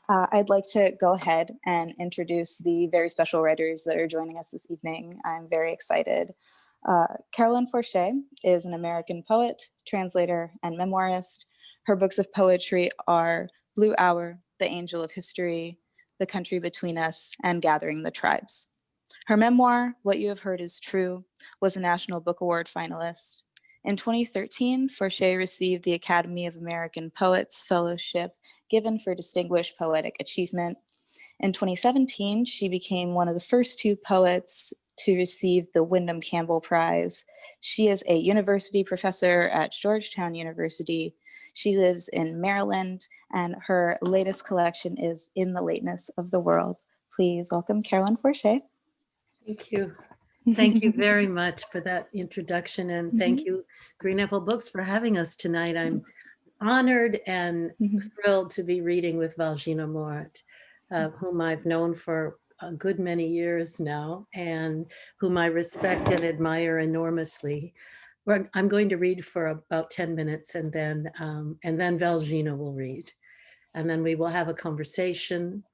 I'd like to go ahead and introduce the very special writers that are joining us this evening. I'm very excited. Carolyn Forché is an American poet, translator, and memoirist. Her books of poetry are Blue Hour, The Angel of History, The Country Between Us, and Gathering the Tribes. Her memoir, What You Have Heard Is True, was a National Book Award finalist. In 2013, Forché received the Academy of American Poets Fellowship given for distinguished poetic achievement. In 2017, she became one of the first two poets to receive the Wyndham Campbell Prize. She is a university professor at Georgetown University. She lives in Maryland, and her latest collection is In the Lateness of the World. Please welcome Carolyn Forché. Thank you. Thank you very much for that introduction, and thank you, Green Apple Books, for having us tonight. I'm honored and thrilled to be reading with Valzhyna Mort, whom I've known for a good many years now, and whom I respect and admire enormously. I'm going to read for about 10 minutes, and then Valzhyna will read, and then we will have a conversation,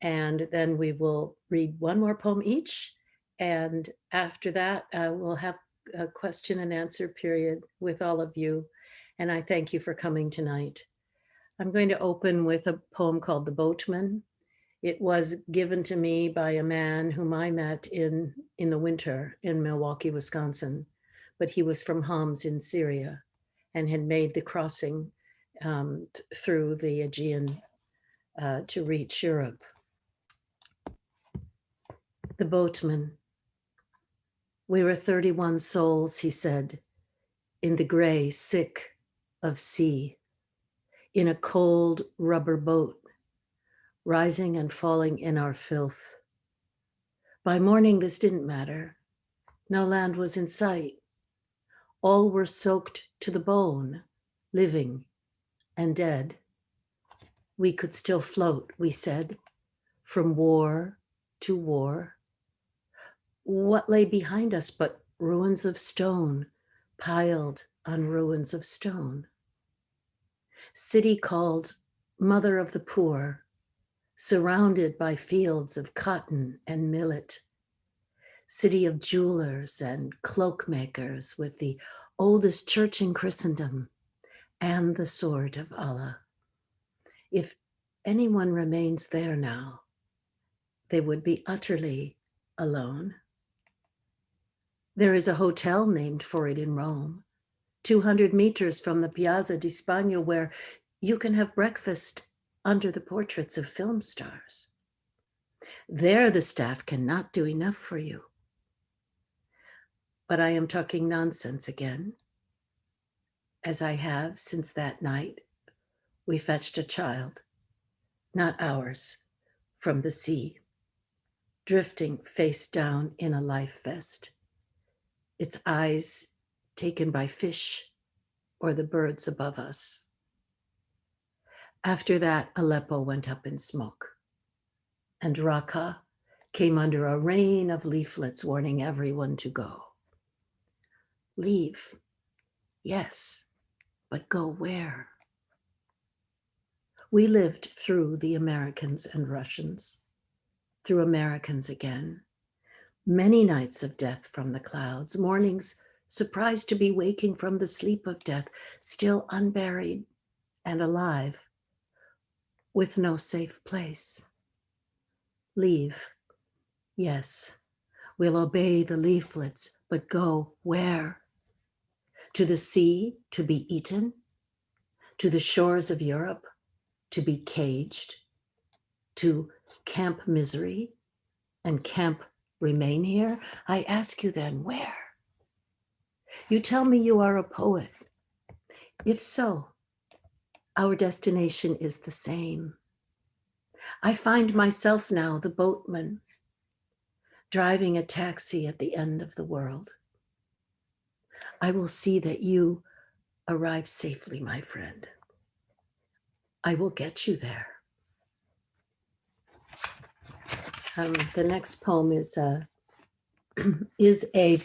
and then we will read one more poem each. And after that, we'll have a question and answer period with all of you. And I thank you for coming tonight. I'm going to open with a poem called The Boatman. It was given to me by a man whom I met in the winter in Milwaukee, Wisconsin, but he was from Homs in Syria and had made the crossing through the Aegean to reach Europe. The Boatman. We were 31 souls, he said, in the gray, sick of sea, in a cold rubber boat, rising and falling in our filth. By morning, this didn't matter. No land was in sight. All were soaked to the bone, living and dead. We could still float, we said, from war to war. What lay behind us but ruins of stone, piled on ruins of stone? City called Mother of the Poor, surrounded by fields of cotton and millet. City of jewelers and cloak makers with the oldest church in Christendom and the sword of Allah. If anyone remains there now, they would be utterly alone. There is a hotel named for it in Rome, 200 meters from the Piazza di Spagna, where you can have breakfast under the portraits of film stars. There, the staff cannot do enough for you. But I am talking nonsense again, as I have since that night we fetched a child, not ours, from the sea, drifting face down in a life vest, its eyes taken by fish or the birds above us. After that, Aleppo went up in smoke, and Raqqa came under a rain of leaflets warning everyone to go. Leave, yes, but go where? We lived through the Americans and Russians, through Americans again, many nights of death from the clouds, mornings surprised to be waking from the sleep of death, still unburied and alive, with no safe place. Leave, yes, we'll obey the leaflets, but go where? To the sea to be eaten? To the shores of Europe to be caged? To camp misery and camp remain here? I ask you then, where? You tell me you are a poet. If so, our destination is the same. I find myself now the boatman, driving a taxi at the end of the world. I will see that you arrive safely, my friend. I will get you there. The next poem is a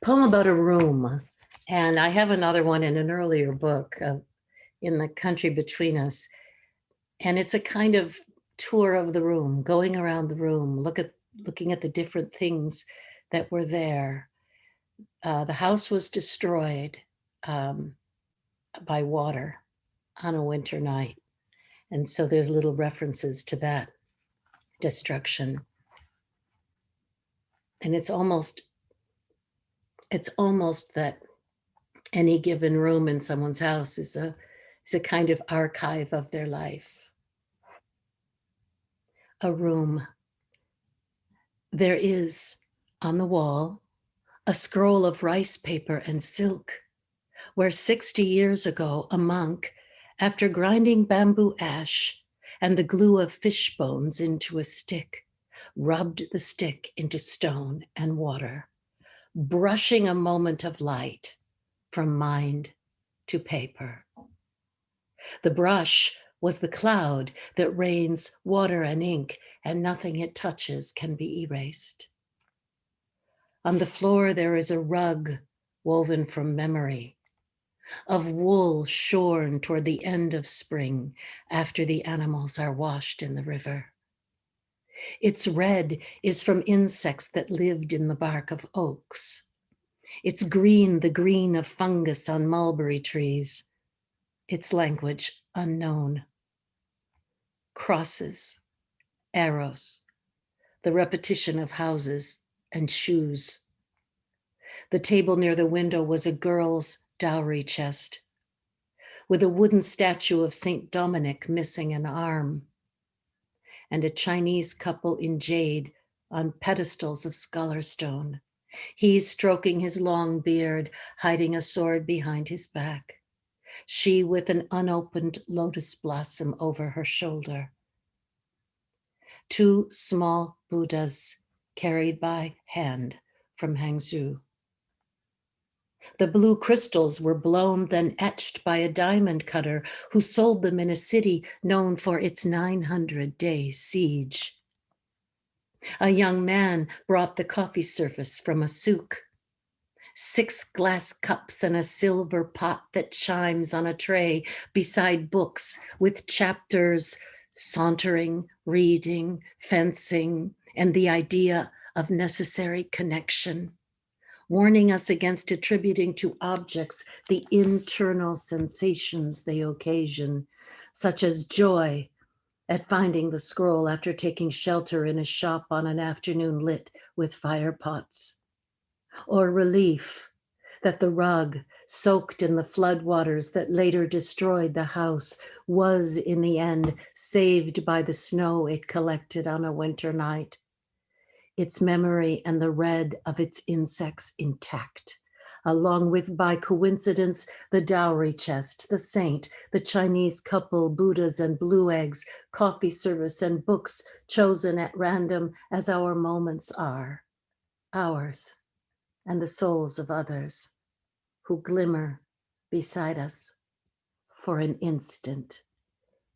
poem about a room. And I have another one in an earlier book, In the Country Between Us. And it's a kind of tour of the room, going around the room, looking at the different things that were there. The house was destroyed by water on a winter night. And so there's little references to that destruction. And it's almost that any given room in someone's house is a kind of archive of their life. A room. There is on the wall a scroll of rice paper and silk, where 60 years ago a monk, after grinding bamboo ash and the glue of fish bones into a stick, rubbed the stick into stone and water, brushing a moment of light from mind to paper. The brush was the cloud that rains water and ink, and nothing it touches can be erased. On the floor, there is a rug woven from memory, of wool shorn toward the end of spring after the animals are washed in the river. Its red is from insects that lived in the bark of oaks. Its green, the green of fungus on mulberry trees. Its language unknown. Crosses, arrows, the repetition of houses and shoes. The table near the window was a girl's dowry chest, with a wooden statue of Saint Dominic missing an arm, and a Chinese couple in jade on pedestals of scholar stone. He stroking his long beard, hiding a sword behind his back. She with an unopened lotus blossom over her shoulder. 2 small Buddhas carried by hand from Hangzhou. The blue crystals were blown, then etched by a diamond cutter who sold them in a city known for its 900-day siege. A young man brought the coffee service from a souk. 6 glass cups and a silver pot that chimes on a tray beside books with chapters, sauntering, reading, fencing, and the idea of necessary connection, warning us against attributing to objects the internal sensations they occasion, such as joy at finding the scroll after taking shelter in a shop on an afternoon lit with fire pots, or relief that the rug, soaked in the floodwaters that later destroyed the house, was in the end saved by the snow it collected on a winter night, its memory and the red of its insects intact, along with, by coincidence, the dowry chest, the saint, the Chinese couple, Buddhas and blue eggs, coffee service and books chosen at random as our moments are, ours and the souls of others who glimmer beside us for an instant,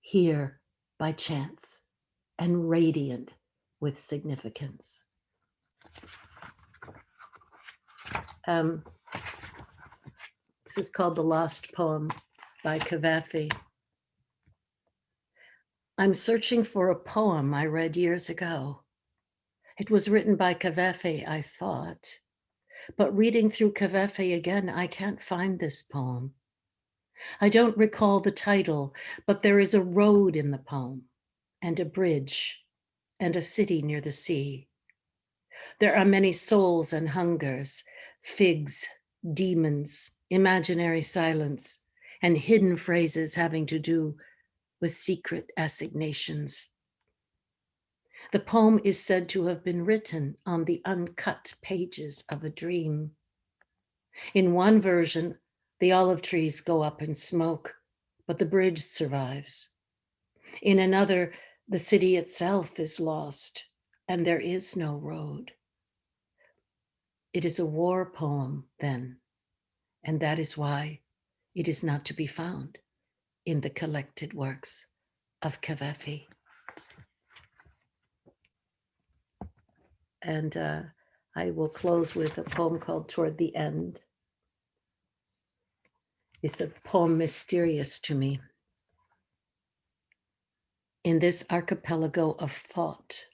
here by chance and radiant with significance. This is called The Lost Poem by Cavafy. I'm searching for a poem I read years ago. It was written by Cavafy, I thought, but reading through Cavafy again, I can't find this poem. I don't recall the title, but there is a road in the poem, and a bridge, and a city near the sea. There are many souls and hungers, figs, demons, imaginary silence, and hidden phrases having to do with secret assignations. The poem is said to have been written on the uncut pages of a dream. In one version, the olive trees go up in smoke, but the bridge survives. In another, the city itself is lost, and there is no road. It is a war poem, then, and that is why it is not to be found in the collected works of Cavafy. And I will close with a poem called Toward the End. It's a poem mysterious to me. In this archipelago of thought,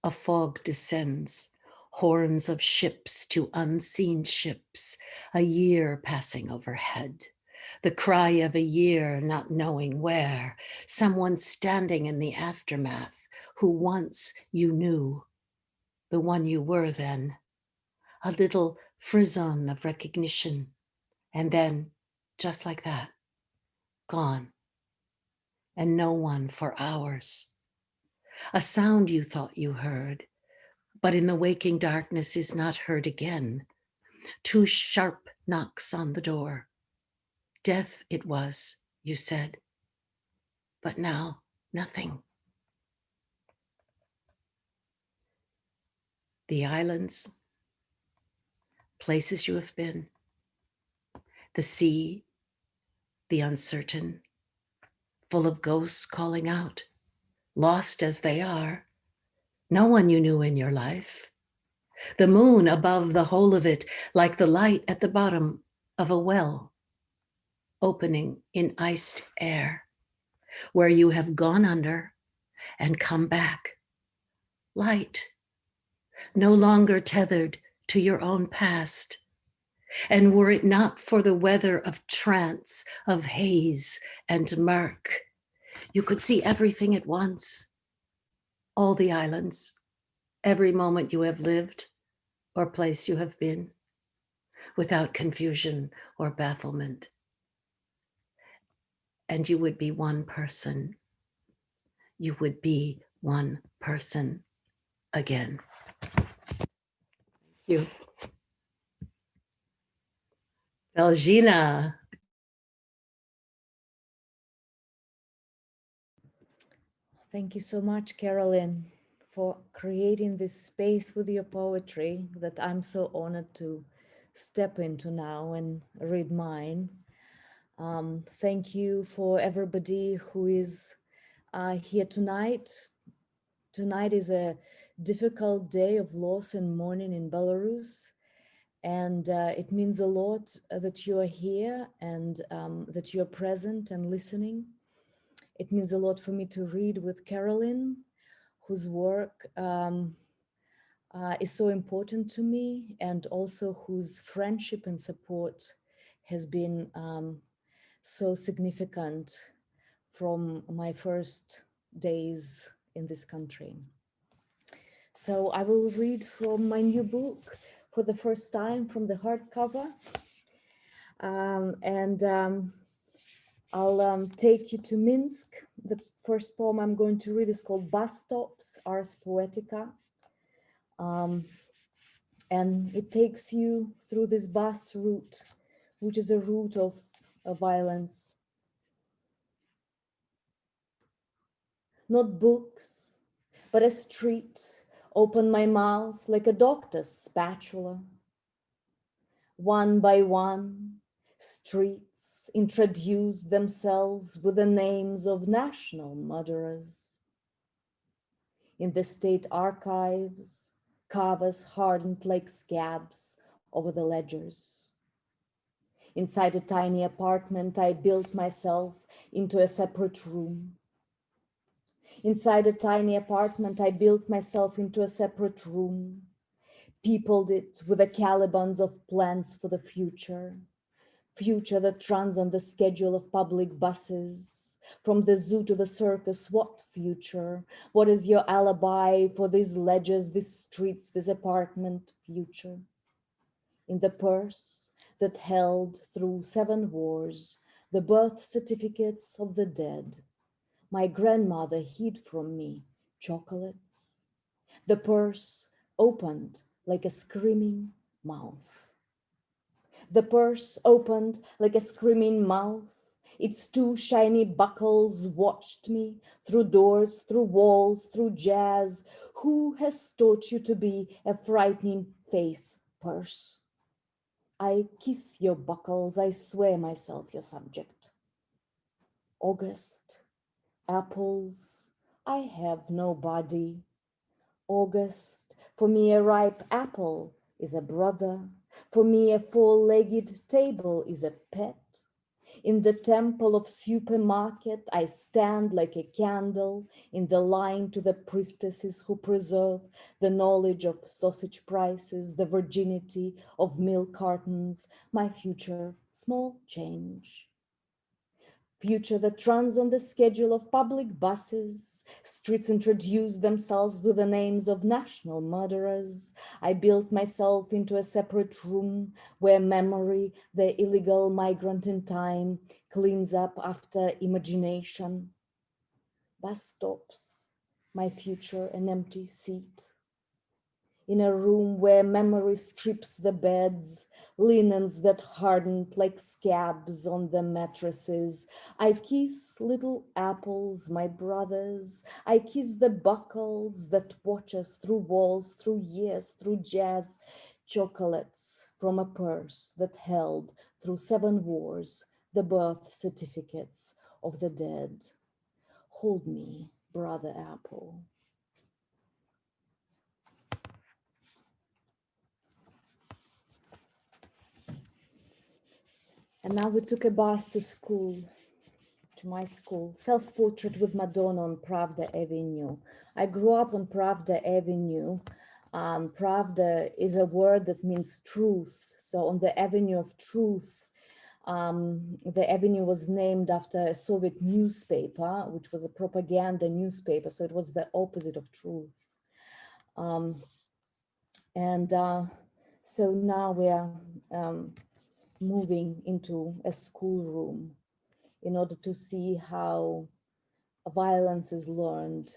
a fog descends, horns of ships to unseen ships, a year passing overhead, the cry of a year not knowing where, someone standing in the aftermath who once you knew, the one you were then, a little frisson of recognition, and then, just like that, gone, and no one for hours. A sound you thought you heard, but in the waking darkness is not heard again. 2 sharp knocks on the door. Death it was, you said, but now nothing. The islands, places you have been, the sea, the uncertain, full of ghosts calling out, lost as they are, no one you knew in your life. The moon above the whole of it, like the light at the bottom of a well, opening in iced air, where you have gone under and come back. Light, no longer tethered to your own past. And were it not for the weather of trance, of haze and murk, you could see everything at once, all the islands, every moment you have lived or place you have been, without confusion or bafflement. And you would be one person. You would be one person again. Thank you. Valzhyna. Thank you so much, Carolyn, for creating this space with your poetry that I'm so honored to step into now and read mine. Thank you for everybody who is here tonight. Tonight is a difficult day of loss and mourning in Belarus. And it means a lot that you are here and that you are present and listening. It means a lot for me to read with Carolyn, whose work is so important to me, and also whose friendship and support has been so significant from my first days in this country. So I will read from my new book for the first time from the hardcover. I'll take you to Minsk. The first poem I'm going to read is called Bus Stops, Ars Poetica. And it takes you through this bus route, which is a route of violence. Not books, but a street. Open my mouth like a doctor's spatula. One by one, streets introduce themselves with the names of national murderers. In the state archives, covers hardened like scabs over the ledgers. Inside a tiny apartment, I built myself into a separate room. Inside a tiny apartment, I built myself into a separate room, peopled it with the Calibans of plans for the future that runs on the schedule of public buses. From the zoo to the circus, what future? What is your alibi for these ledges, these streets, this apartment future? In the purse that held through 7 wars, the birth certificates of the dead, my grandmother hid from me chocolates. The purse opened like a screaming mouth. The purse opened like a screaming mouth. Its 2 shiny buckles watched me through doors, through walls, through jazz. Who has taught you to be a frightening face, purse? I kiss your buckles, I swear myself your subject. August, apples, I have no body. August, for me a ripe apple is a brother. For me a 4-legged table is a pet. In the temple of supermarket, I stand like a candle in the line to the priestesses who preserve the knowledge of sausage prices, the virginity of milk cartons, my future small change. Future that runs on the schedule of public buses. Streets introduce themselves with the names of national murderers. I built myself into a separate room where memory, the illegal migrant in time, cleans up after imagination. Bus stops, my future an empty seat. In a room where memory strips the beds, linens that hardened like scabs on the mattresses. I kiss little apples, my brothers. I kiss the buckles that watch us through walls, through years, through jazz. Chocolates from a purse that held through 7 wars the birth certificates of the dead. Hold me, brother apple. And now we took a bus to school, to my school, self-portrait with Madonna on Pravda Avenue. I grew up on Pravda Avenue. Pravda is a word that means truth. So on the Avenue of Truth, the avenue was named after a Soviet newspaper, which was a propaganda newspaper. So it was the opposite of truth. So now we are moving into a schoolroom in order to see how violence is learned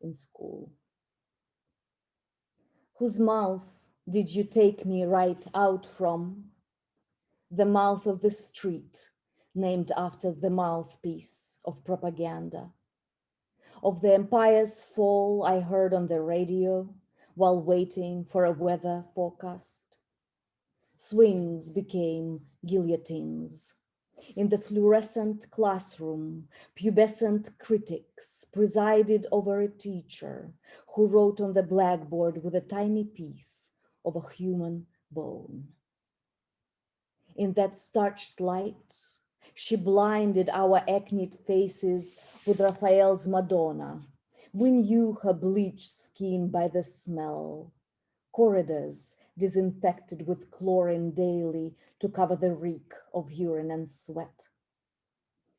in school. Whose mouth did you take me right out from? The mouth of the street, named after the mouthpiece of propaganda. Of the empire's fall I heard on the radio while waiting for a weather forecast. Swings became guillotines. In the fluorescent classroom, pubescent critics presided over a teacher who wrote on the blackboard with a tiny piece of a human bone. In that starched light, she blinded our acned faces with Raphael's Madonna. We knew her bleached skin by the smell. Corridors disinfected with chlorine daily to cover the reek of urine and sweat.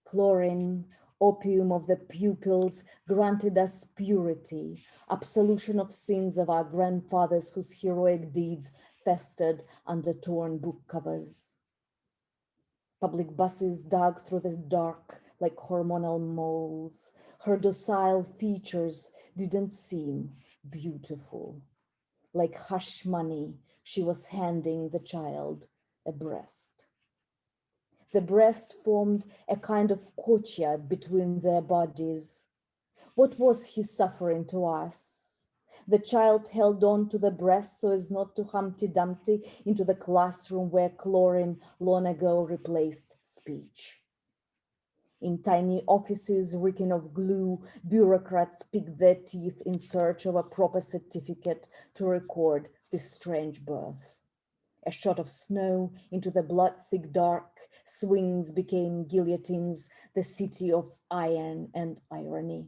Chlorine, opium of the pupils, granted us purity, absolution of sins of our grandfathers whose heroic deeds festered under torn book covers. Public buses dug through the dark like hormonal moles. Her docile features didn't seem beautiful. Like hush money, she was handing the child a breast. The breast formed a kind of courtyard between their bodies. What was he suffering to us? The child held on to the breast so as not to Humpty Dumpty into the classroom where chlorine long ago replaced speech. In tiny offices reeking of glue, bureaucrats picked their teeth in search of a proper certificate to record this strange birth. A shot of snow into the blood-thick dark, swings became guillotines, the city of iron and irony.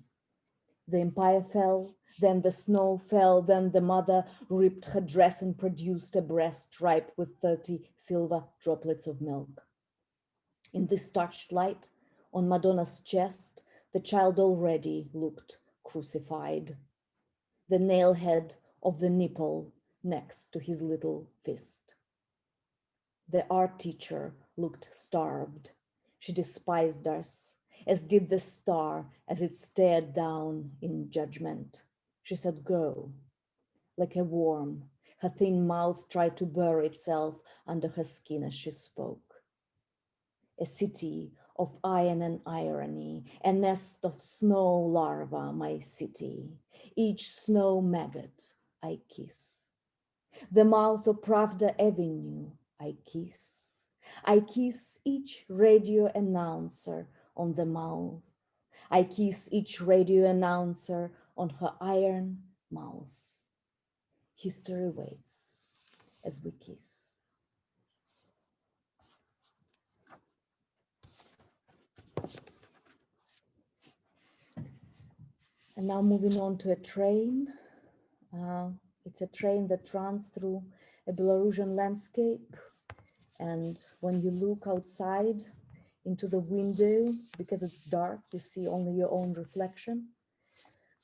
The empire fell, then the snow fell, then the mother ripped her dress and produced a breast ripe with 30 silver droplets of milk. In this starched light, on Madonna's chest, the child already looked crucified. The nail head of the nipple next to his little fist. The art teacher looked starved. She despised us, as did the star as it stared down in judgment. She said, "Go." Like a worm, her thin mouth tried to bury itself under her skin as she spoke. A city of iron and irony, a nest of snow larvae, my city. Each snow maggot I kiss. The mouth of Pravda Avenue I kiss. I kiss each radio announcer on the mouth. I kiss each radio announcer on her iron mouth. History waits as we kiss. And now moving on to a train. It's a train that runs through a Belarusian landscape. And when you look outside into the window, because it's dark, you see only your own reflection.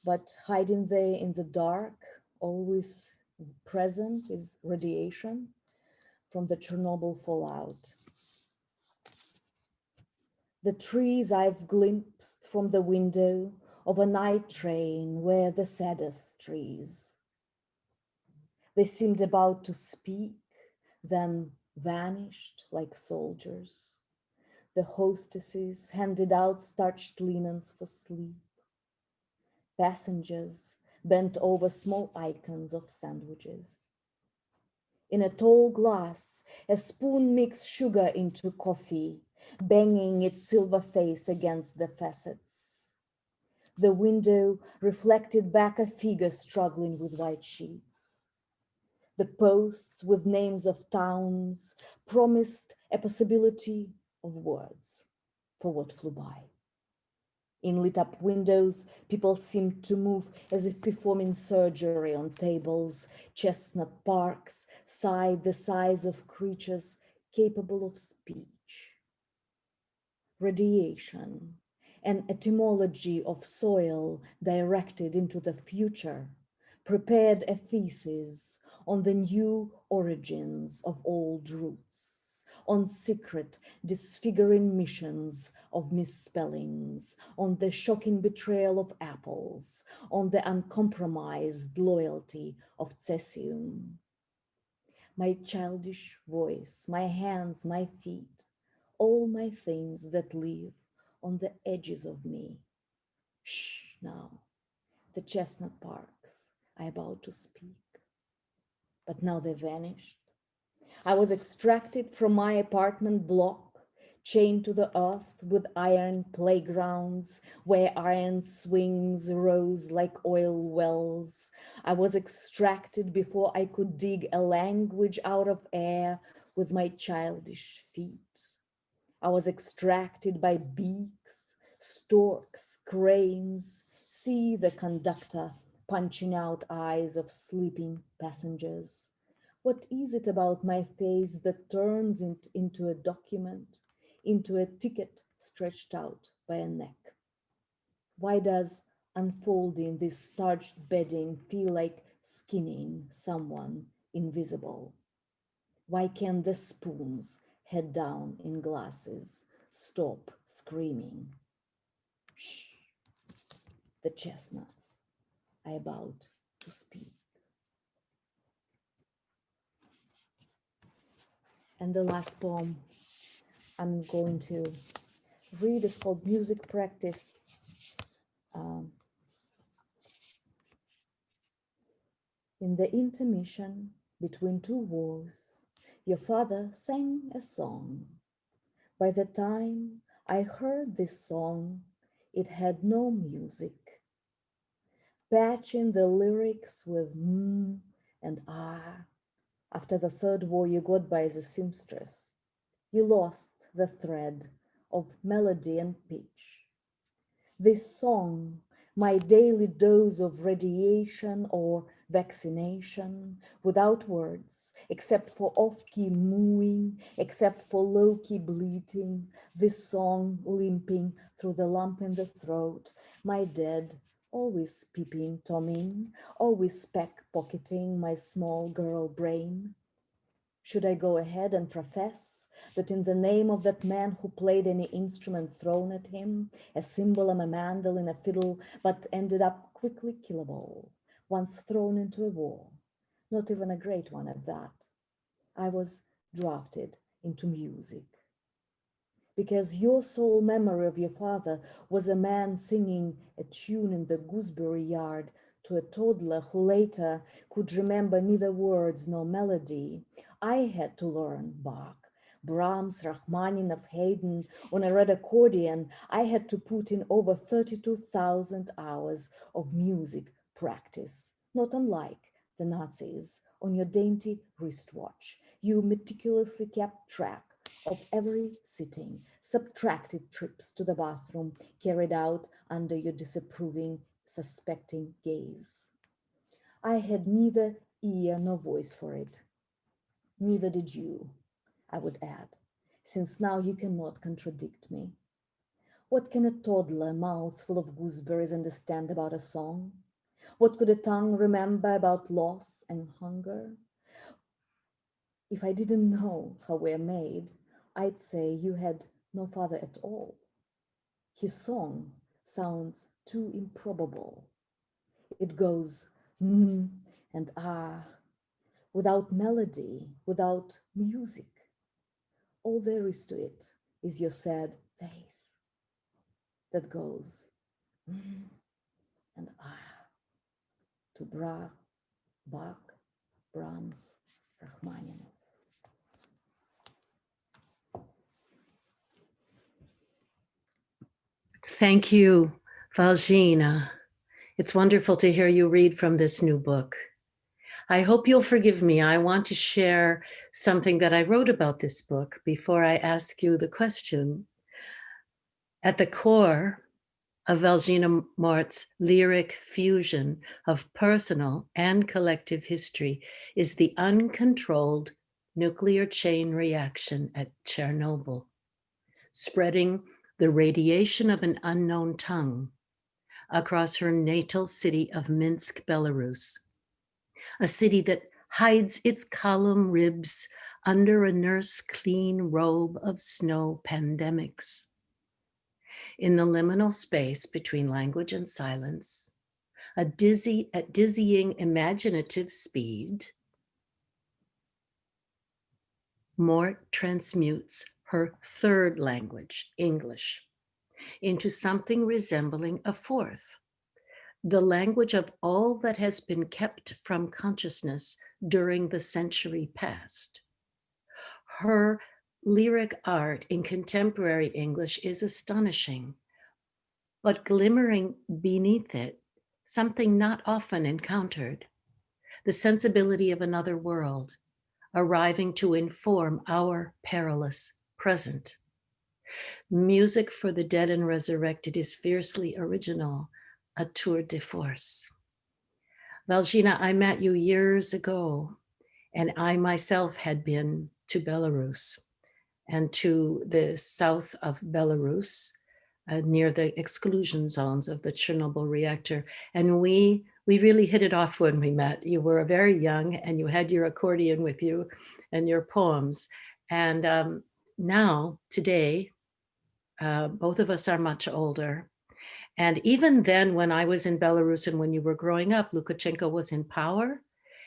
But hiding there in the dark, always present, is radiation from the Chernobyl fallout. The trees I've glimpsed from the window of a night train were the saddest trees. They seemed about to speak, then vanished like soldiers. The hostesses handed out starched linens for sleep. Passengers bent over small icons of sandwiches. In a tall glass, a spoon mixed sugar into coffee, banging its silver face against the facets. The window reflected back a figure struggling with white sheets. The posts with names of towns promised a possibility of words for what flew by. In lit up windows, people seemed to move as if performing surgery on tables. Chestnut parks sighed the sighs of creatures capable of speech. Radiation, an etymology of soil directed into the future, prepared a thesis on the new origins of old roots, on secret disfiguring missions of misspellings, on the shocking betrayal of apples, on the uncompromised loyalty of cesium. My childish voice, my hands, my feet, all my things that live on the edges of me. Shh, now, the chestnut parks, I about to speak. But now they vanished. I was extracted from my apartment block, chained to the earth with iron playgrounds where iron swings rose like oil wells. I was extracted before I could dig a language out of air with my childish feet. I was extracted by beaks, storks, cranes. See the conductor punching out eyes of sleeping passengers. What is it about my face that turns it into a document, into a ticket stretched out by a neck? Why does unfolding this starched bedding feel like skinning someone invisible? Why can't the spoons, head down in glasses, stop screaming? Shh, the chestnuts, I about to speak. And the last poem I'm going to read is called Music Practice. In the intermission between two wars, your father sang a song. By the time I heard this song, it had no music. Patching the lyrics with and ah. After the third war, you got by as a seamstress. You lost the thread of melody and pitch. This song, my daily dose of radiation or vaccination, without words, except for off-key mooing, except for low-key bleating, this song limping through the lump in the throat, my dead, always peeping Tommy, always peck-pocketing my small girl brain. Should I go ahead and profess that in the name of that man who played any instrument thrown at him, a cymbal, a mandolin, a fiddle, but ended up quickly killable, once thrown into a war, not even a great one at that, I was drafted into music? Because your sole memory of your father was a man singing a tune in the gooseberry yard to a toddler who later could remember neither words nor melody, I had to learn Bach, Brahms, Rachmaninoff, Haydn on a red accordion. I had to put in over 32,000 hours of music practice, not unlike the Nazis on your dainty wristwatch. You meticulously kept track of every sitting, subtracted trips to the bathroom carried out under your disapproving, suspecting gaze. I had neither ear nor voice for it. Neither did you, I would add, since now you cannot contradict me. What can a toddler mouth full of gooseberries understand about a song? What could a tongue remember about loss and hunger? If I didn't know how we're made, I'd say you had no father at all. His song sounds too improbable. It goes and ah, without melody, without music. All there is to it is your sad face that goes and ah to Bach, Brahms, Rachmaninoff. Thank you, Valzhyna. It's wonderful to hear you read from this new book. I hope you'll forgive me. I want to share something that I wrote about this book before I ask you the question. At the core of Valzhyna Mort's lyric fusion of personal and collective history is the uncontrolled nuclear chain reaction at Chernobyl, spreading the radiation of an unknown tongue across her natal city of Minsk, Belarus, a city that hides its column ribs under a nurse-clean robe of snow pandemics. In the liminal space between language and silence, at dizzying imaginative speed, Mort transmutes her third language, English, into something resembling a fourth, the language of all that has been kept from consciousness during the century past. Her lyric art in contemporary English is astonishing, but glimmering beneath it, something not often encountered, the sensibility of another world, arriving to inform our perilous present. Music for the Dead and Resurrected is fiercely original, a tour de force. Valzhyna, I met you years ago, and I myself had been to Belarus and to the south of Belarus, near the exclusion zones of the Chernobyl reactor. And we really hit it off when we met. You were very young and you had your accordion with you and your poems. And now, today, both of us are much older. And even then, when I was in Belarus and when you were growing up, Lukashenko was in power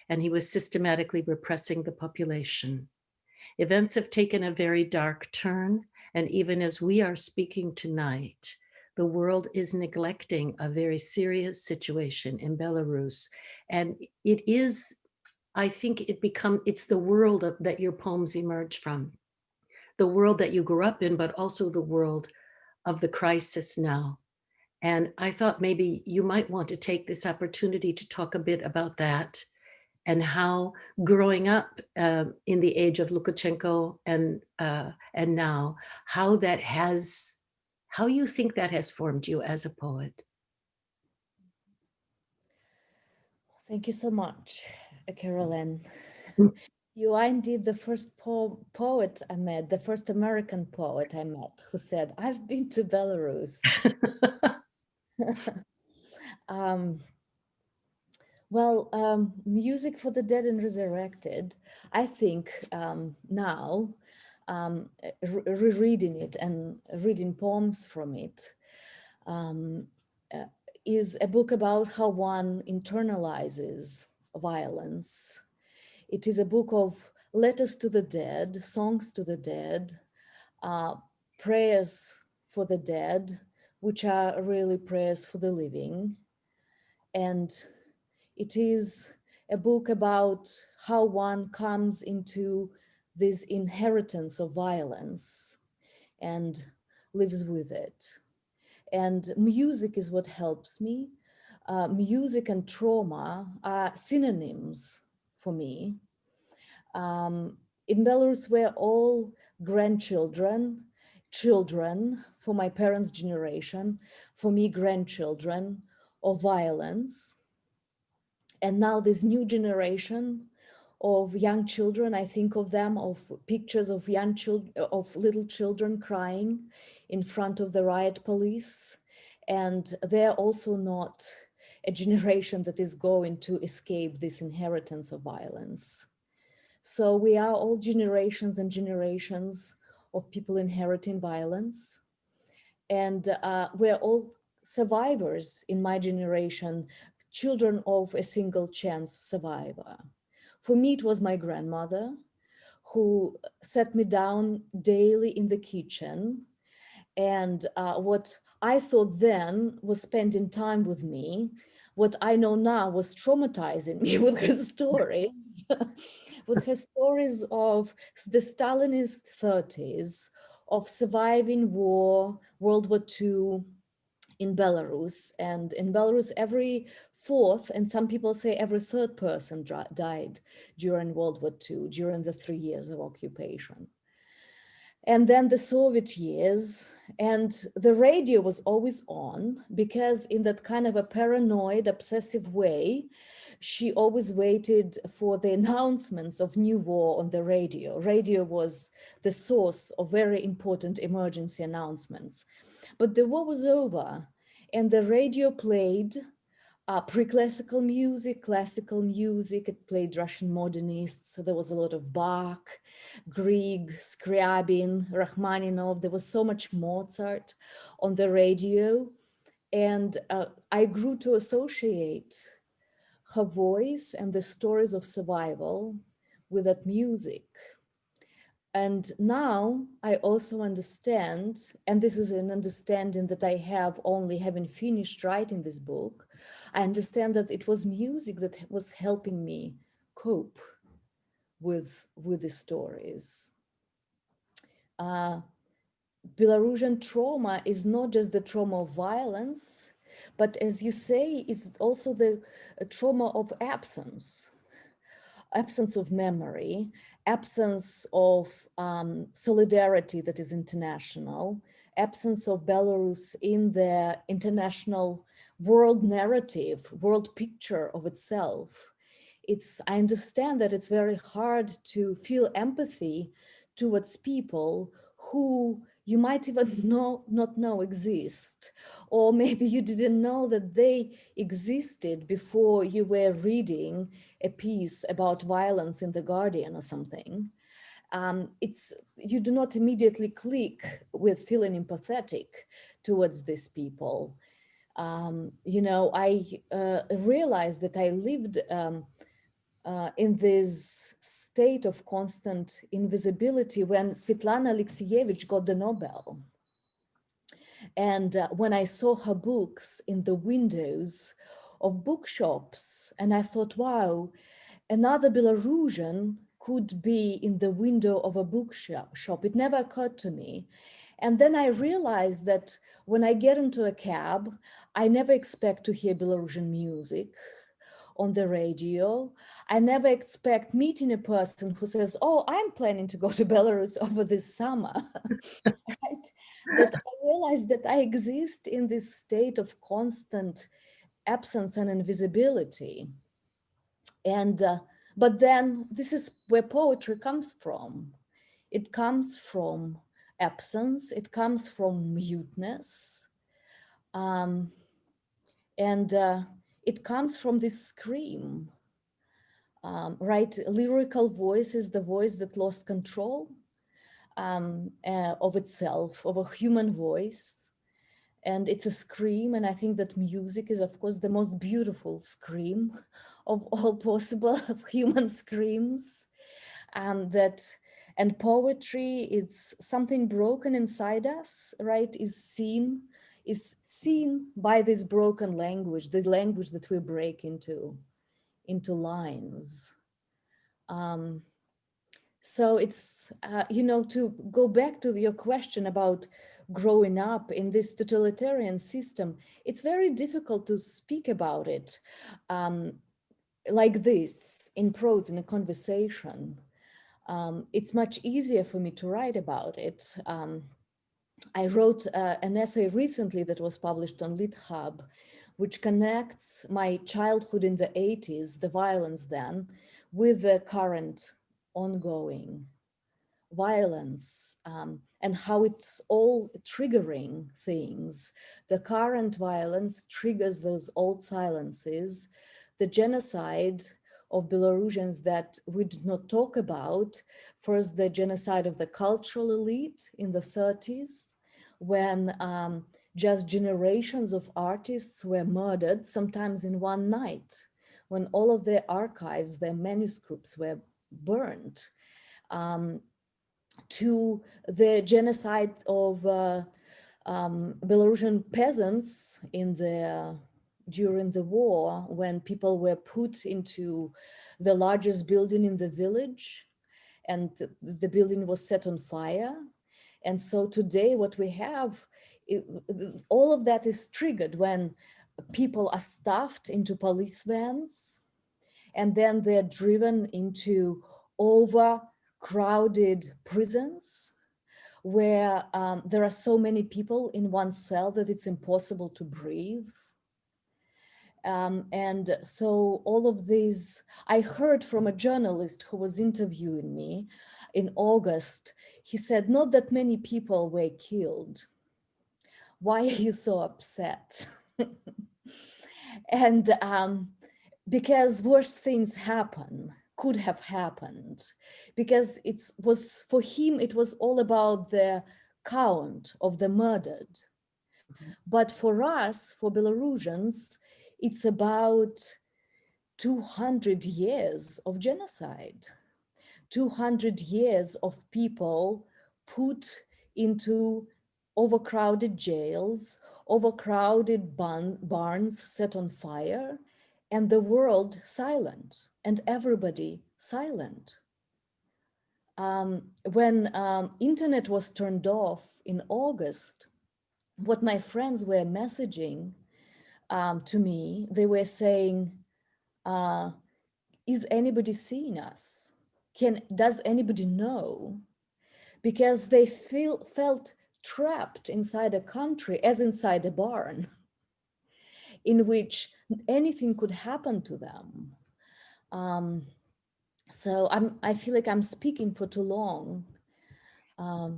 and he was systematically repressing the population. Events have taken a very dark turn. And even as we are speaking tonight, the world is neglecting a very serious situation in Belarus. And it is, I think it's the world that your poems emerge from, the world that you grew up in, but also the world of the crisis now. And I thought maybe you might want to take this opportunity to talk a bit about that and how growing up in the age of Lukashenko and now, how you think that has formed you as a poet. Thank you so much, Carolyn. You are indeed the first poet I met, the first American poet I met who said, I've been to Belarus. um, Music for the Dead and Resurrected, I think now, rereading it and reading poems from it, um, uh, is a book about how one internalizes violence. It is a book of letters to the dead, songs to the dead, prayers for the dead, which are really prayers for the living. And it is a book about how one comes into this inheritance of violence and lives with it. And music is what helps me. Music and trauma are synonyms for me. in Belarus, we're all grandchildren, children for my parents' generation, for me, grandchildren of violence. And now this new generation of young children, I think of them, of pictures of young children, of little children crying in front of the riot police. And they're also not a generation that is going to escape this inheritance of violence. So we are all generations and generations of people inheriting violence. And we're all survivors in my generation, children of a single chance survivor. For me, it was my grandmother who sat me down daily in the kitchen. And what I thought then was spending time with me, what I know now was traumatizing me with her stories, with her stories of the Stalinist 30s, of surviving war, World War II in Belarus. And in Belarus, every fourth, and some people say every third person died during World War II, during the 3 years of occupation. And then the Soviet years, and the radio was always on, because in that kind of a paranoid, obsessive way, she always waited for the announcements of new war on the radio. Radio was the source of very important emergency announcements. But the war was over, and the radio played pre-classical music, classical music. It played Russian modernists. So there was a lot of Bach, Grieg, Scriabin, Rachmaninoff. There was so much Mozart on the radio. And I grew to associate her voice and the stories of survival with that music. And now I also understand, and this is an understanding that I have only having finished writing this book, I understand that it was music that was helping me cope with the stories. Belarusian trauma is not just the trauma of violence, but as you say, it's also the trauma of absence of memory, absence of solidarity that is international, absence of Belarus in the international world narrative, world picture of itself. I understand that it's very hard to feel empathy towards people who you might even not know exist, or maybe you didn't know that they existed before you were reading a piece about violence in The Guardian or something. You do not immediately click with feeling empathetic towards these people. I realized that I lived in this state of constant invisibility when Svetlana Alexievich got the Nobel. And when I saw her books in the windows of bookshops, and I thought, wow, another Belarusian could be in the window of a bookshop. It never occurred to me. And then I realized that when I get into a cab, I never expect to hear Belarusian music on the radio. I never expect meeting a person who says, oh, I'm planning to go to Belarus over this summer, right? That I realized that I exist in this state of constant absence and invisibility. And, but then this is where poetry comes from. It comes from absence, it comes from muteness. And it comes from this scream, right? Lyrical voice is the voice that lost control of itself, of a human voice. And it's a scream. And I think that music is, of course, the most beautiful scream of all possible human screams. And poetry, it's something broken inside us, right? Is seen by this broken language, the language that we break into lines. So it's, to go back to your question about growing up in this totalitarian system, it's very difficult to speak about it like this in prose, in a conversation. it's much easier for me to write about it. I wrote an essay recently that was published on LitHub, which connects my childhood in the 80s, the violence then, with the current ongoing violence, and how it's all triggering things. The current violence triggers those old silences. The genocide of Belarusians that we did not talk about, first the genocide of the cultural elite in the 30s, when just generations of artists were murdered, sometimes in one night, when all of their archives, their manuscripts were burnt. To the genocide of Belarusian peasants during the war, when people were put into the largest building in the village and the building was set on fire. And so today what we have, all of that is triggered when people are stuffed into police vans and then they're driven into overcrowded prisons where there are so many people in one cell that it's impossible to breathe. And so all of these, I heard from a journalist who was interviewing me in August. He said, not that many people were killed. Why are you so upset? And because worse things could have happened, because for him, it was all about the count of the murdered. But for us, for Belarusians, it's about 200 years of genocide, 200 years of people put into overcrowded jails, overcrowded barns set on fire, and the world silent, and everybody silent. When internet was turned off in August, what my friends were messaging to me, they were saying, is anybody seeing us? Does anybody know? Because they felt trapped inside a country as inside a barn in which anything could happen to them. So I feel like I'm speaking for too long. I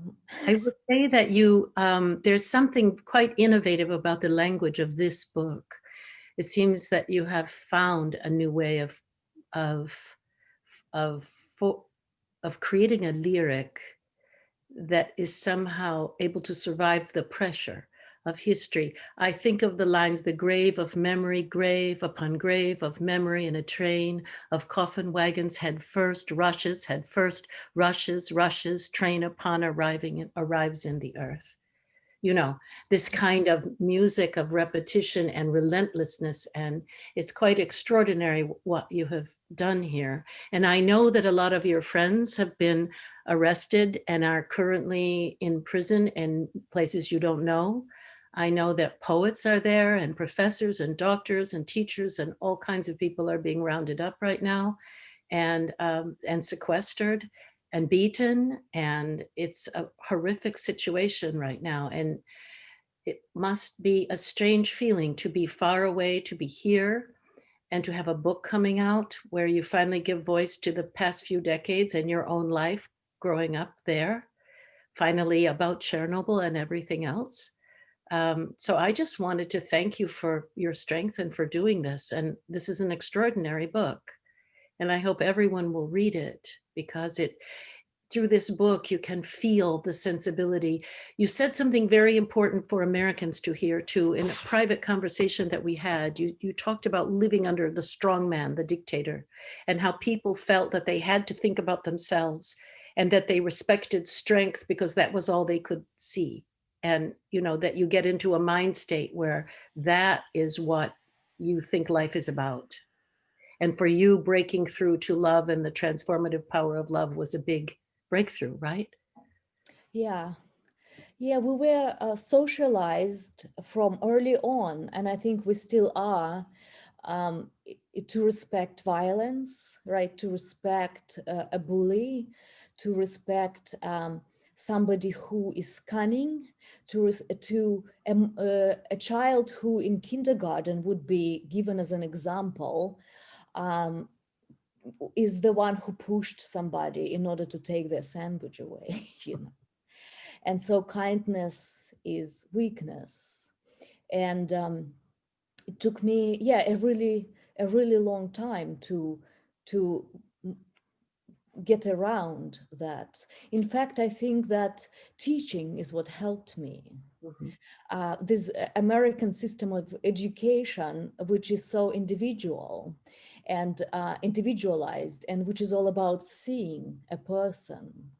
would say that there's something quite innovative about the language of this book. It seems that you have found a new way of creating a lyric that is somehow able to survive the pressure of history. I think of the lines, the grave of memory, grave upon grave of memory in a train of coffin wagons head first, rushes, train upon arrives in the earth. You know, this kind of music of repetition and relentlessness. And it's quite extraordinary what you have done here. And I know that a lot of your friends have been arrested and are currently in prison in places you don't know. I know that poets are there and professors and doctors and teachers and all kinds of people are being rounded up right now and sequestered and beaten, and it's a horrific situation right now. And it must be a strange feeling to be far away, to be here, and to have a book coming out where you finally give voice to the past few decades and your own life growing up there, finally about Chernobyl and everything else. So I just wanted to thank you for your strength and for doing this. And this is an extraordinary book. And I hope everyone will read it, because through this book, you can feel the sensibility. You said something very important for Americans to hear too. In a private conversation that we had, you talked about living under the strong man, the dictator, and how people felt that they had to think about themselves and that they respected strength because that was all they could see. And you know, that you get into a mind state where that is what you think life is about. And for you, breaking through to love and the transformative power of love was a big breakthrough, right? Yeah. Yeah, we were socialized from early on, and I think we still are, to respect violence, right? To respect a bully, to respect somebody who is cunning, to a child who in kindergarten would be given as an example, um, is the one who pushed somebody in order to take their sandwich away, you know. And so kindness is weakness. And it took me, yeah, a really long time to get around that. In fact, I think that teaching is what helped me. Mhm. This American system of education, which is so individual and individualized, and which is all about seeing a person.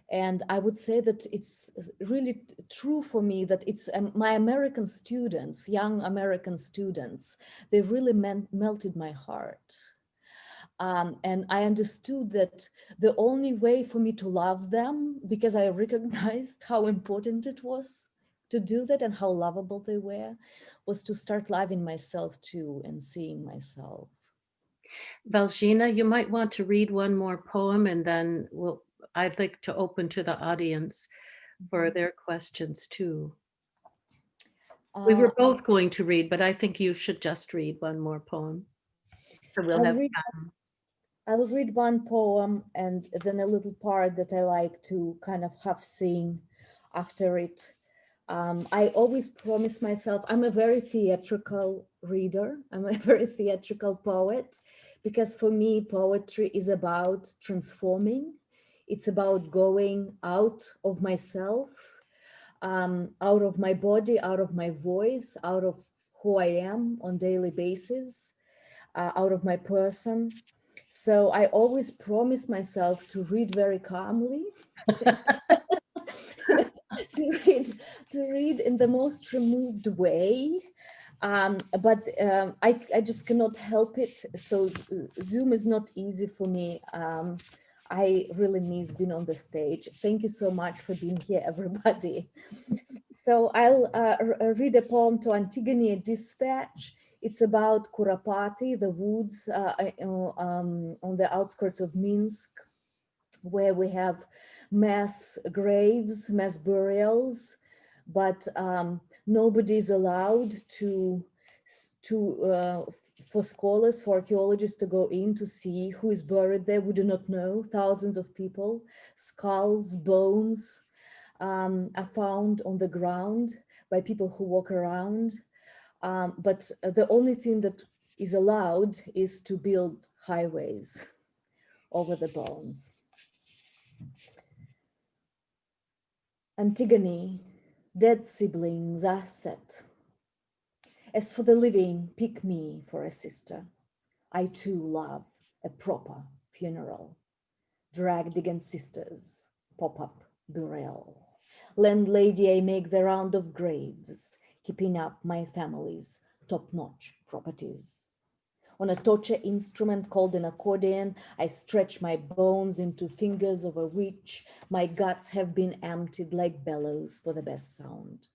And I would say that it's really true for me that it's my American students, young American students, they really melted my heart. And I understood that the only way for me to love them, because I recognized how important it was to do that and how lovable they were, was to start loving myself too and seeing myself. Valzhyna, you might want to read one more poem and then I'd like to open to the audience for their questions too. We Uh, were both going to read, but I think you should just read one more poem. So we'll I'll have read time. I'll read one poem and then a little part that I like to kind of have sing after it. I always promise myself, I'm a very theatrical reader. I'm a very theatrical poet because for me, poetry is about transforming. It's about going out of myself, out of my body, out of my voice, out of who I am on daily basis, out of my person. So I always promise myself to read very calmly, to read to read in the most removed way. But I just cannot help it. So Zoom is not easy for me. I really miss being on the stage. Thank you so much for being here, everybody. So I'll read a poem to Antigone, a dispatch. It's about Kurapati, the woods on the outskirts of Minsk, where we have mass graves, mass burials, but nobody is allowed for scholars, for archaeologists to go in to see who is buried there. We do not know. Thousands of people, skulls, bones are found on the ground by people who walk around. But the only thing that is allowed is to build highways over the bones. Antigone, dead siblings are set. As for the living, pick me for a sister. I too love a proper funeral. Dragged against sisters, pop-up burial. Landlady, I make the round of graves, keeping up my family's top-notch properties. On a torture instrument called an accordion, I stretch my bones into fingers of a witch. My guts have been emptied like bellows for the best sound.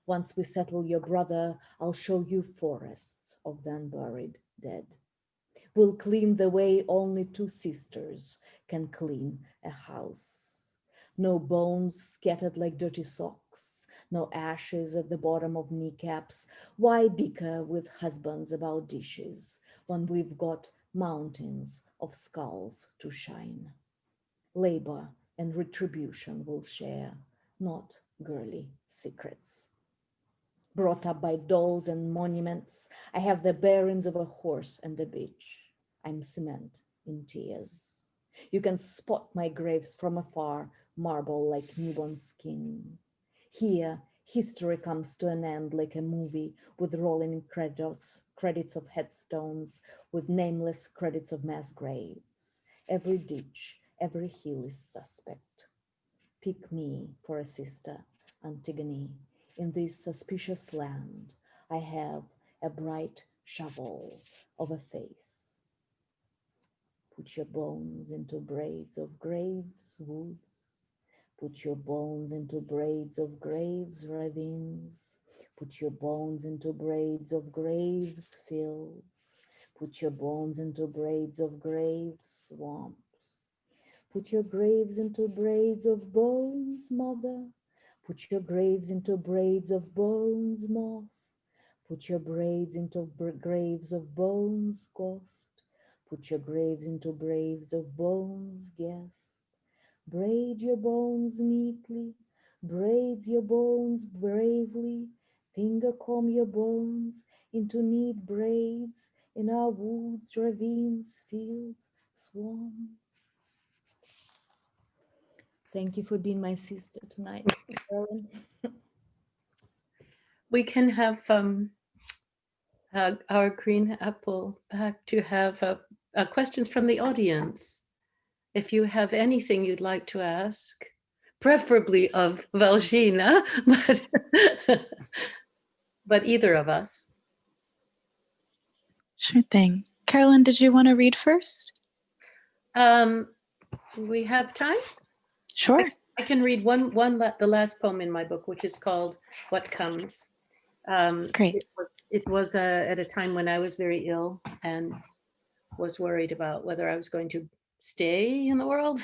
Once we settle your brother, I'll show you forests of the unburied dead. We'll clean the way only two sisters can clean a house. No bones scattered like dirty socks, no ashes at the bottom of kneecaps. Why bicker with husbands about dishes when we've got mountains of skulls to shine? Labor and retribution will share, not girly secrets. Brought up by dolls and monuments, I have the bearings of a horse and a bitch. I'm cement in tears. You can spot my graves from afar, marble like newborn skin. Here, history comes to an end like a movie with rolling credits of headstones, with nameless credits of mass graves. Every ditch, every hill is suspect. Pick me for a sister, Antigone. In this suspicious land, I have a bright shovel of a face. Put your bones into braids of graves, woods. Put your bones into braids of graves, ravines. Put your bones into braids of graves fields. Put your bones into braids of grave swamps. Put your graves into braids of bones, mother. Put your graves into braids of bones, moth. Put your braids into graves of bones, ghost. Put your graves into graves of bones, guest. Braid your bones neatly, braids your bones bravely, finger comb your bones into neat braids in our woods, ravines, fields, swamps. Thank you for being my sister tonight, Carolyn. We can have our green apple back to have questions from the audience. If you have anything you'd like to ask, preferably of Valzhyna, but either of us. Sure thing. Carolyn, did you want to read first? We have time? Sure. I can read the last poem in my book, which is called What Comes. Great. It was at a time when I was very ill and was worried about whether I was going to stay in the world.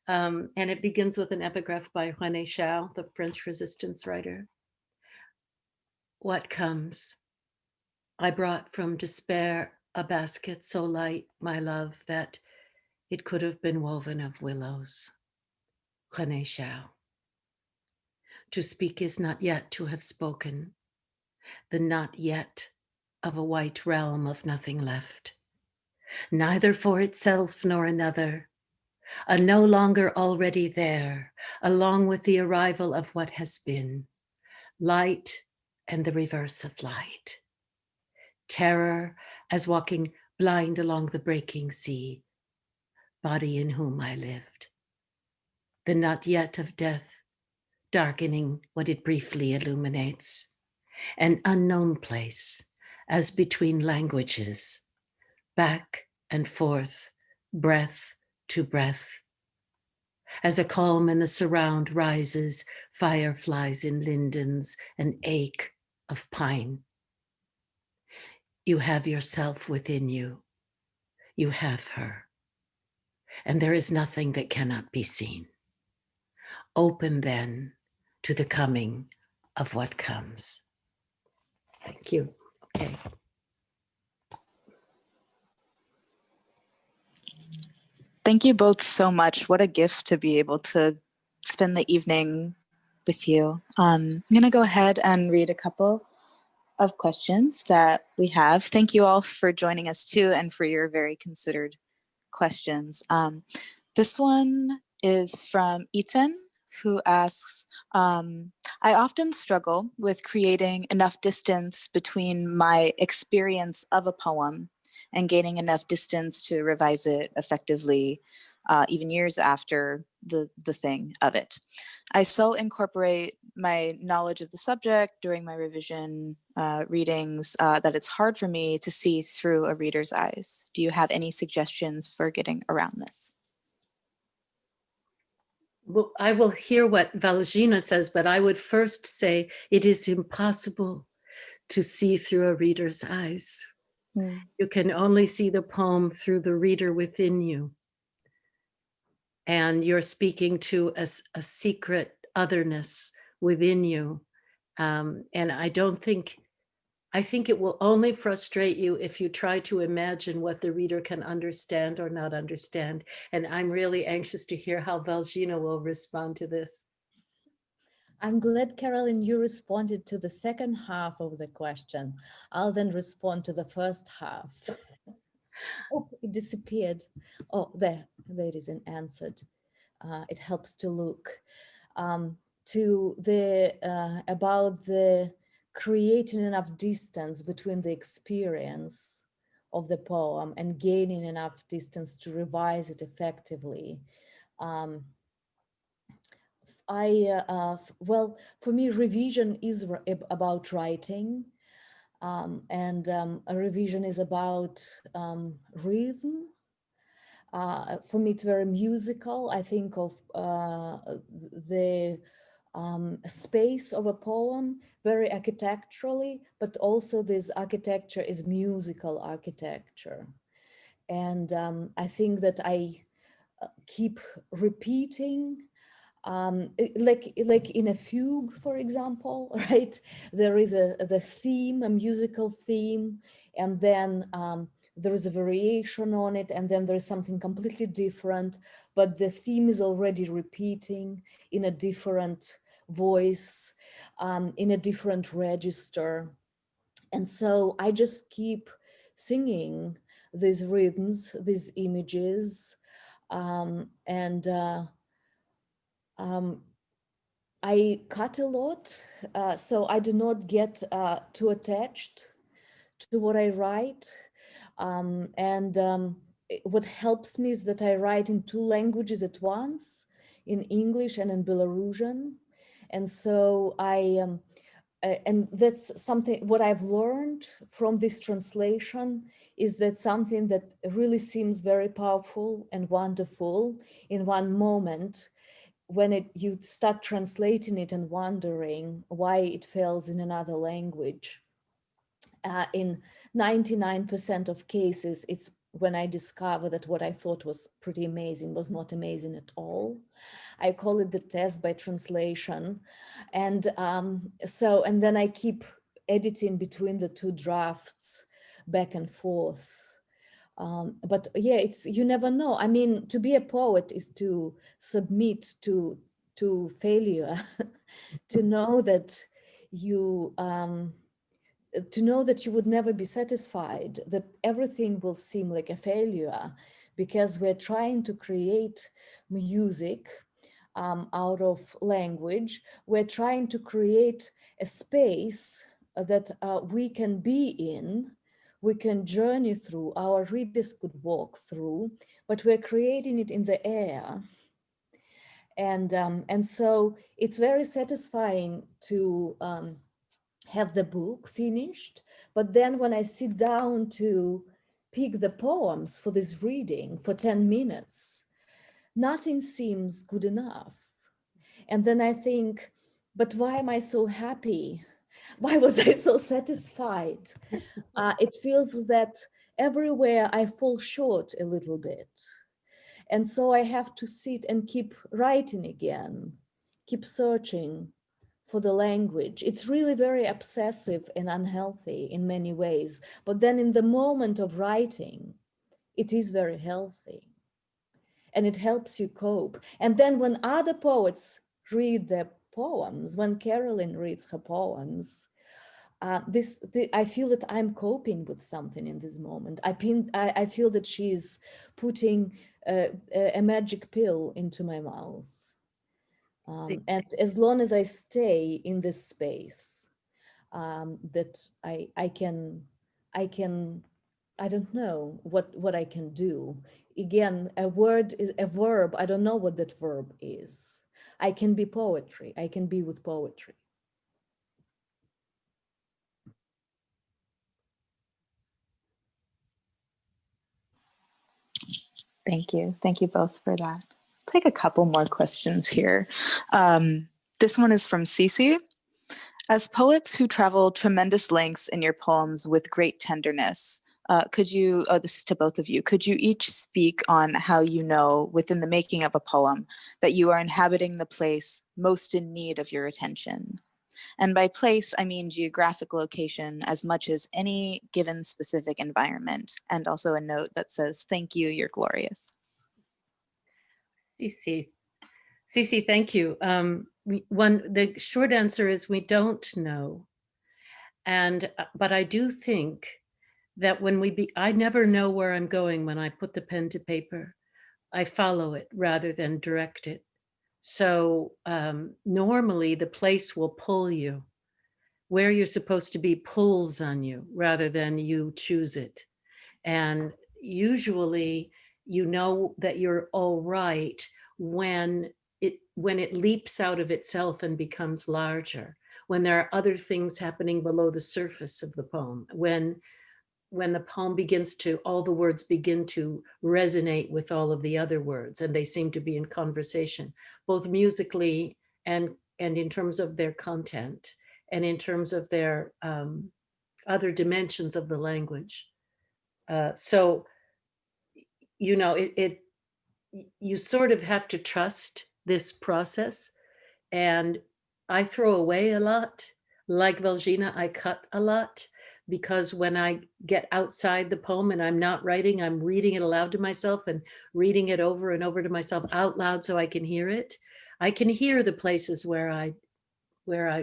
And it begins with an epigraph by René Chao, the French resistance writer. What comes? I brought from despair a basket so light, my love, that it could have been woven of willows. René Chao. To speak is not yet to have spoken, the not yet of a white realm of nothing left, neither for itself nor another, a no longer already there, along with the arrival of what has been, light and the reverse of light, terror as walking blind along the breaking sea, body in whom I lived, the not yet of death, darkening what it briefly illuminates, an unknown place as between languages, back and forth, breath to breath. As a calm in the surround rises, fireflies in lindens, an ache of pine. You have yourself within you. You have her. And there is nothing that cannot be seen. Open then to the coming of what comes. Thank you. Okay. Thank you both so much. What a gift to be able to spend the evening with you. I'm going to go ahead and read a couple of questions that we have. Thank you all for joining us too, and for your very considered questions. This one is from Ethan, who asks, I often struggle with creating enough distance between my experience of a poem and gaining enough distance to revise it effectively, even years after the thing of it. I so incorporate my knowledge of the subject during my revision readings that it's hard for me to see through a reader's eyes. Do you have any suggestions for getting around this? Well, I will hear what Valzhyna says, but I would first say it is impossible to see through a reader's eyes. You can only see the poem through the reader within you. And you're speaking to a secret otherness within you. And I think it will only frustrate you if you try to imagine what the reader can understand or not understand. And I'm really anxious to hear how Valzhyna will respond to this. I'm glad, Carolyn, you responded to the second half of the question. I'll then respond to the first half. Oh, it disappeared. Oh, there it is answered. It helps to look to the about the creating enough distance between the experience of the poem and gaining enough distance to revise it effectively. Well, for me, revision is about writing, and a revision is about rhythm. For me, it's very musical. I think of the space of a poem, very architecturally, but also this architecture is musical architecture. And I think that I keep repeating, like in a fugue, for example, right? There is the theme, a musical theme, and then there is a variation on it, and then there's something completely different, but the theme is already repeating in a different voice, in a different register. And so I just keep singing these rhythms, these images, and I cut a lot, so I do not get too attached to what I write. What helps me is that I write in two languages at once, in English and in Belarusian. And so and that's something, what I've learned from this translation is that something that really seems very powerful and wonderful in one moment, when you start translating it and wondering why it fails in another language. In 99% of cases, it's when I discover that what I thought was pretty amazing was not amazing at all. I call it the test by translation. And and then I keep editing between the two drafts back and forth. But yeah, you never know. I mean, to be a poet is to submit to failure, to know that you would never be satisfied, that everything will seem like a failure, because we're trying to create music out of language. We're trying to create a space that we can be in, we can journey through, our readers could walk through, but we're creating it in the air. And so it's very satisfying to have the book finished, but then when I sit down to pick the poems for this reading for 10 minutes, nothing seems good enough. And then I think, but why am I so happy? Why was I so satisfied? It feels that everywhere I fall short a little bit. And so I have to sit and keep writing again, keep searching for the language. It's really very obsessive and unhealthy in many ways. But then in the moment of writing, it is very healthy. And it helps you cope. And then when other poets read their poems, when Carolyn reads her poems, I feel that I'm coping with something in this moment. I feel that she's putting a magic pill into my mouth. And as long as I stay in this space, that I can, I don't know what I can do. Again, a word is a verb. I don't know what that verb is. I can be poetry. I can be with poetry. Thank you. Thank you both for that. Take a couple more questions here. This one is from Cece. As poets who travel tremendous lengths in your poems with great tenderness, could you, this is to both of you, could you each speak on how you know within the making of a poem that you are inhabiting the place most in need of your attention? And by place, I mean geographic location as much as any given specific environment. And also a note that says, thank you, you're glorious. Cece, thank you. The short answer is we don't know. But I do think that I never know where I'm going when I put the pen to paper. I follow it rather than direct it. So normally the place will pull you. Where you're supposed to be pulls on you rather than you choose it. And usually you know that you're all right when it leaps out of itself and becomes larger, when there are other things happening below the surface of the poem, when the poem all the words begin to resonate with all of the other words, and they seem to be in conversation, both musically and and in terms of their content and in terms of their other dimensions of the language. So, you know, you sort of have to trust this process. And I throw away a lot. Like Valzhyna, I cut a lot, because when I get outside the poem and I'm not writing, I'm reading it aloud to myself and reading it over and over to myself out loud so I can hear it. I can hear the places where I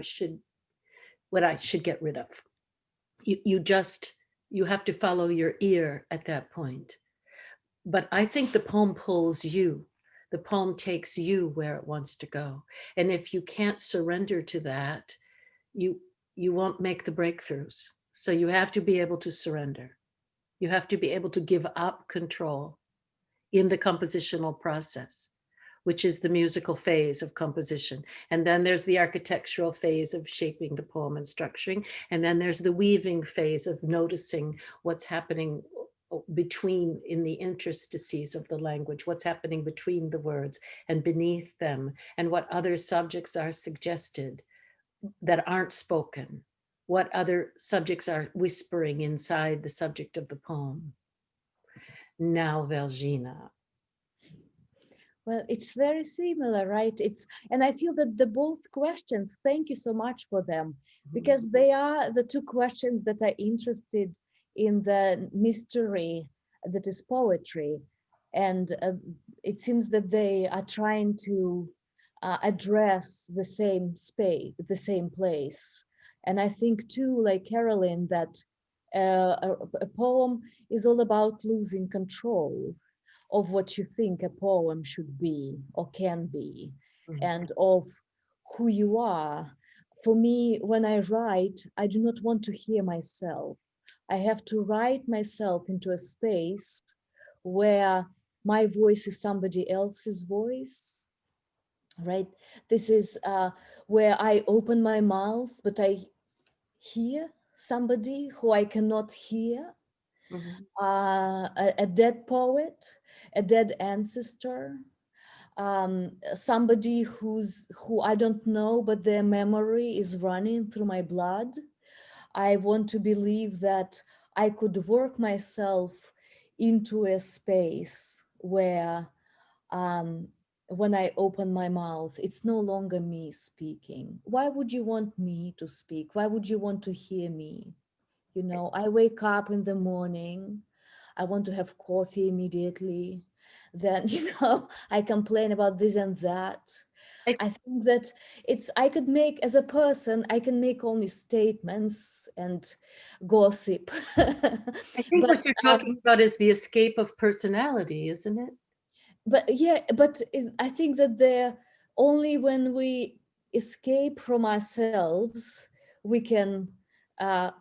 should, what I should get rid of. You have to follow your ear at that point. But I think the poem pulls you. The poem takes you where it wants to go. And if you can't surrender to that, you won't make the breakthroughs. So you have to be able to surrender. You have to be able to give up control in the compositional process, which is the musical phase of composition. And then there's the architectural phase of shaping the poem and structuring. And then there's the weaving phase of noticing what's happening between, in the interstices of the language, what's happening between the words and beneath them, and what other subjects are suggested that aren't spoken, what other subjects are whispering inside the subject of the poem. Now, Valzhyna. Well, it's very similar, right? And I feel that the both questions, thank you so much for them, because they are the two questions that are interested in the mystery that is poetry. And it seems that they are trying to address the same space, the same place. And I think too, like Carolyn, that a poem is all about losing control of what you think a poem should be or can be, and of who you are. For me, when I write, I do not want to hear myself. I have to write myself into a space where my voice is somebody else's voice, right? This is where I open my mouth, but I hear somebody who I cannot hear. A dead poet, a dead ancestor, somebody who I don't know, but their memory is running through my blood. I want to believe that I could work myself into a space where when I open my mouth, it's no longer me speaking. Why would you want me to speak? Why would you want to hear me? You know, I wake up in the morning, I want to have coffee immediately. Then, I complain about this and that. I think that I could make, as a person, I can make only statements and gossip. I think But what you're talking about is the escape of personality, isn't it? but I think that only when we escape from ourselves, we can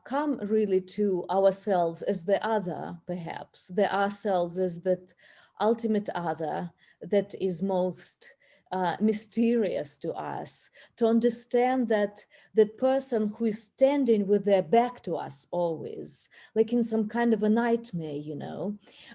come really to ourselves as the other, perhaps the ourselves as that ultimate other that is most mysterious to us, to understand that that person who is standing with their back to us always, like in some kind of a nightmare,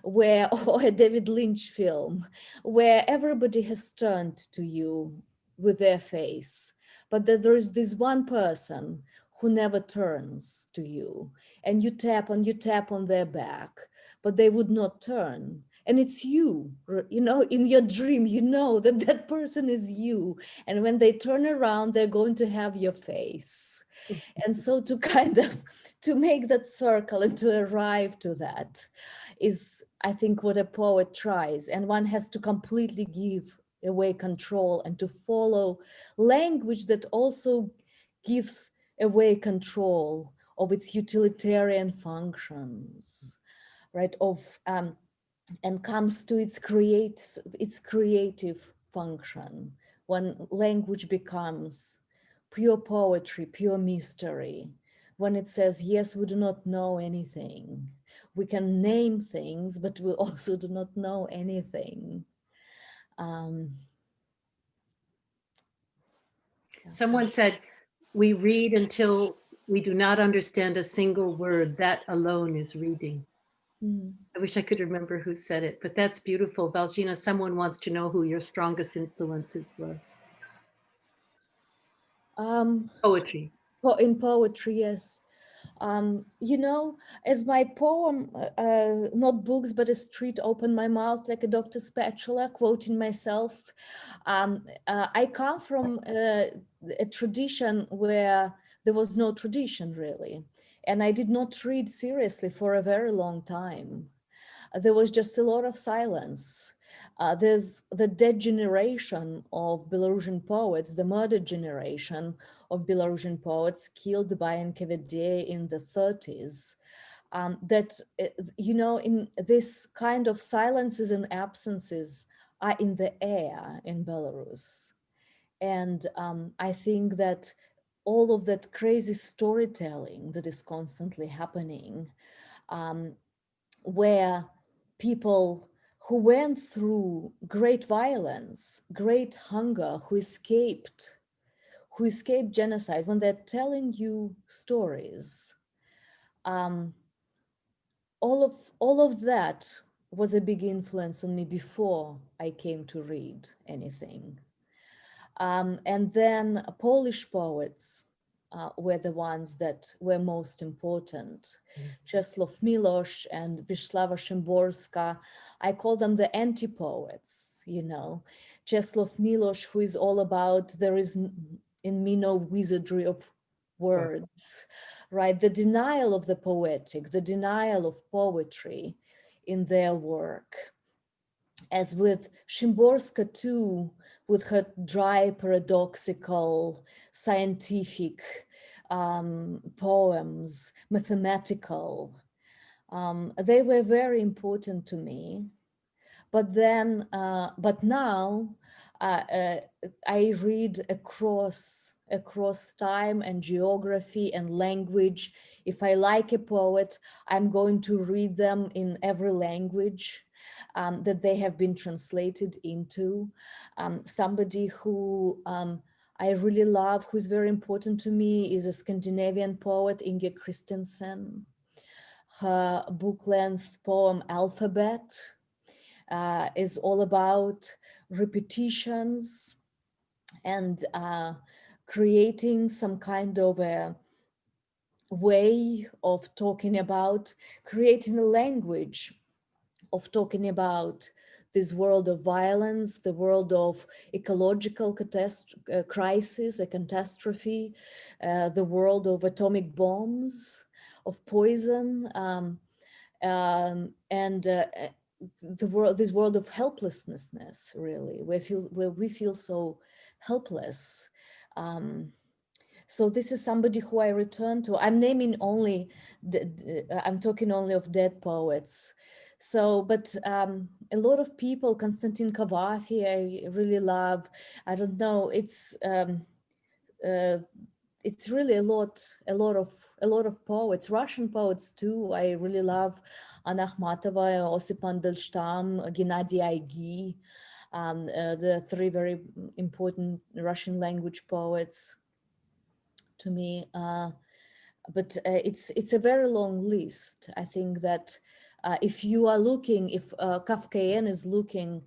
where, or a David Lynch film, where everybody has turned to you with their face, but that there is this one person who never turns to you, and you tap on their back, but they would not turn. And it's you, in your dream, that that person is you. And when they turn around, they're going to have your face. And so to kind of, to make that circle and to arrive to that is, I think, what a poet tries. And one has to completely give away control and to follow language that also gives away control of its utilitarian functions, right? And comes to its creative function, when language becomes pure poetry, pure mystery, when it says, yes, we do not know anything. We can name things, but we also do not know anything. Someone said, we read until we do not understand a single word. That alone is reading. I wish I could remember who said it, but that's beautiful. Valzhyna, someone wants to know who your strongest influences were. Poetry. In poetry, yes. You know, as my poem, not books, but a street opened my mouth like a Dr. Spatula, quoting myself. I come from a tradition where there was no tradition really. And I did not read seriously for a very long time. There was just a lot of silence. There's the dead generation of Belarusian poets, the murdered generation of Belarusian poets killed by NKVD in the 30s. That, you know, in this kind of silences and absences are in the air in Belarus. And I think that all of that crazy storytelling that is constantly happening, where people who went through great violence, great hunger, who escaped genocide, when they're telling you stories, all of that was a big influence on me before I came to read anything. And then Polish poets were the ones that were most important. Czesław Miłosz and Wisława Szymborska. I call them the anti-poets, you know. Czesław Miłosz, who is all about there is in me no wizardry of words, right? The denial of the poetic, the denial of poetry in their work. As with Szymborska too, with her dry, paradoxical, scientific poems, mathematical, they were very important to me. But then, but now, I read across time and geography and language. If I like a poet, I'm going to read them in every language that they have been translated into. Somebody who I really love, who is very important to me, is a Scandinavian poet, Inge Christensen. Her book-length poem, Alphabet, is all about repetitions and creating some kind of a way of talking about, creating a language of talking about this world of violence, the world of ecological crisis, a catastrophe, the world of atomic bombs, of poison, and this world of helplessness, really, where we feel so helpless. So this is somebody who I return to. I'm naming only, I'm talking only of dead poets. So, but a lot of people, Konstantin Kavafi, I really love. I don't know. It's really a lot of poets, Russian poets too. I really love Anna Akhmatova, Osip Mandelstam, Gennady Aigi, the three very important Russian language poets to me. But it's a very long list. I think that if you are looking, if Kafkaen is looking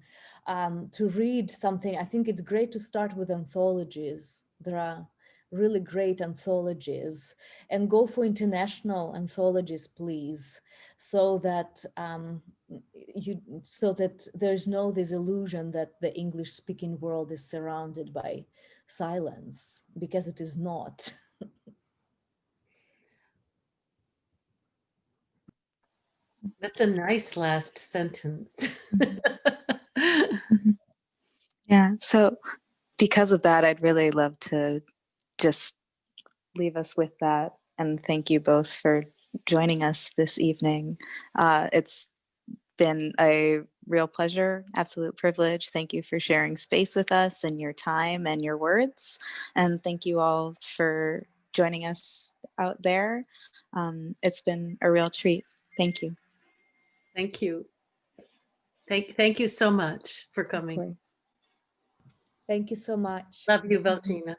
to read something, I think it's great to start with anthologies. There are really great anthologies, and go for international anthologies, please, so that there's no this illusion that the English-speaking world is surrounded by silence, because it is not. That's a nice last sentence. Yeah, so because of that, I'd really love to just leave us with that. And thank you both for joining us this evening. It's been a real pleasure, absolute privilege. Thank you for sharing space with us and your time and your words. And thank you all for joining us out there. It's been a real treat. Thank you. Thank you. Thank you so much for coming. Thank you so much. Love you, Valzhyna.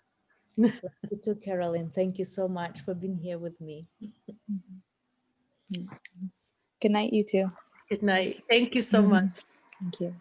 Love you too, Carolyn. Thank you so much for being here with me. Good night, you two. Good night. Thank you so much. Thank you.